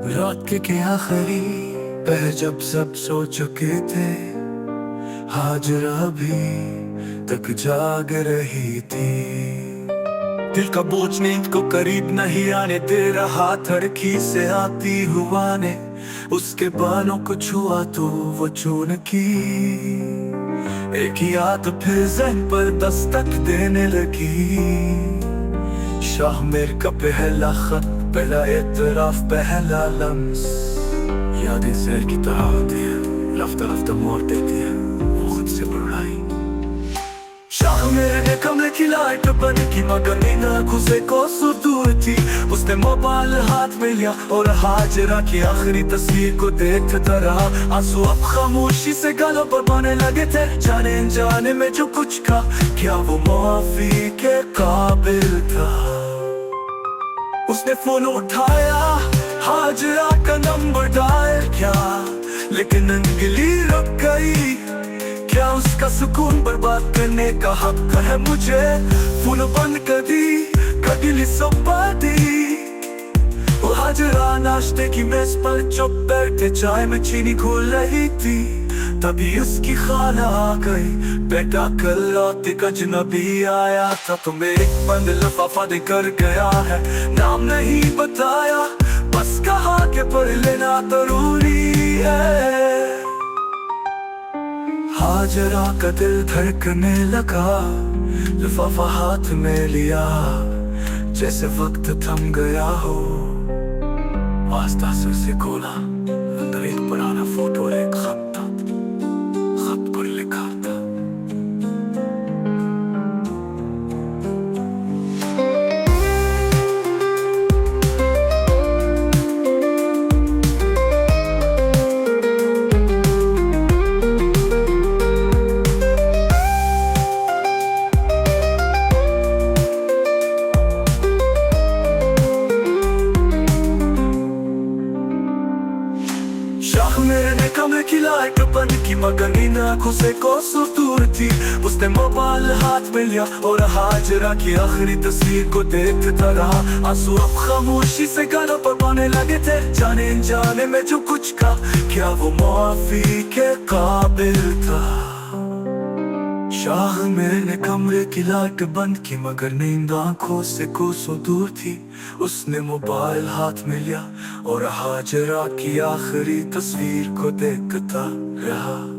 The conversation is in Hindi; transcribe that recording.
रात के आखिरी पहर जब सब सो चुके थे, हाजरा भी तक जाग रही थी। दिल का बोझ नींद को करीब नहीं आने दे रहा, धड़की से आती हुआ ने उसके बालों को छुआ तो वो चून की। एक याद फिर ज़हन पर दस्तक देने लगी। शाह मेर का पहला खत, पहला एतराफ, पहला लम्स। यादें जहर की तरह होती है, रफ्ता रफ्ता मोड़ देती है वो खुद से बुराई। शाह मेरे ने कमरे की लाइट बंद की, मगर नींद आँखों से कोसों दूर थी। उसने मोबाइल हाथ में लिया और हाजरा की आखिरी तस्वीर को देखता रहा। आंसू अब खामोशी से गालों पर बहने लगे थे। जाने अनजाने में जो कुछ कहा, क्या वो माफी के काबिल था? उसने फोन उठाया, हाजरा का नंबर डायल किया, लेकिन अंगुली रुक गई। क्या उसका सुकून बर्बाद करने का हक है मुझे? फोन बंद कर दी, कटिली सपाटी। वो हाजरा नाश्ते की मेज पर चुप बैठे, चाय में चीनी घुल रही थी। तभी उसकी खाला आ गई, बेटा कल लौटे अजनबी आया था, तुम्हें एक बंद लिफाफा देकर गया है। नाम नहीं बताया, बस कहा कि पढ़ लेना जरूरी है। हाजरा का दिल धड़कने लगा, लिफाफा हाथ में लिया, जैसे वक्त थम गया हो। आस्ता से खोला, अंदर एक पुराना फोटो, एक खत था। खत पर लिखा था, शाह मेरे ने कमरे की लाइट बंद की, मगर नींद आँखों से कोसों दूर थी। उसने मोबाइल हाथ में लिया और हाजरा की आखिरी तस्वीर को देखता रहा। आंसू अब खामोशी से गालों पर बहने लगे थे। जाने अनजाने में जो कुछ कहा, क्या वो माफी के काबिल था? शाह मेरे ने कमरे की लाइट बंद की, मगर नींद आँखों से कोसों दूर थी। उसने मोबाइल हाथ में लिया और हाजरा की आखिरी तस्वीर को देखता रहा।